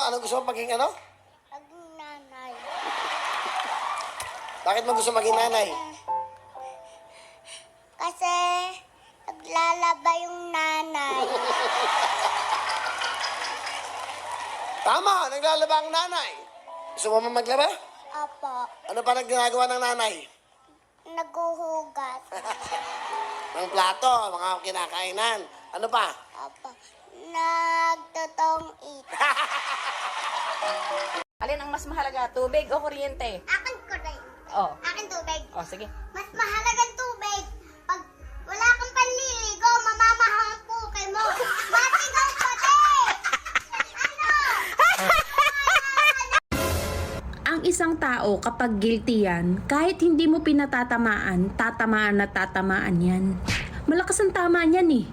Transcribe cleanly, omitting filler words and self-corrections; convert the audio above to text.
Ano gusto mo maging ano? Maging nanay. Bakit mo gusto maging nanay? Kasi naglalaba yung nanay. Tama, naglalaba ang nanay. Gusto mo maglaba? Opo. Ano pa ginagawa ng nanay? Naguhugas. Ng plato, mga kinakainan. Ano pa? Opo. Nagtotong it. Alin ang mas mahalaga, tubig o kuryente? Akin ko rin. Oh. Akin tubig. Oh, sige. Mas mahalagang tubig. Pag wala kang panliligo, mamamahang ang puke mo. Masigaw pa din! Ano? Ang isang tao kapag guilty yan, kahit hindi mo pinatatamaan, tatamaan na tatamaan yan. Malakas ang tama niyan eh.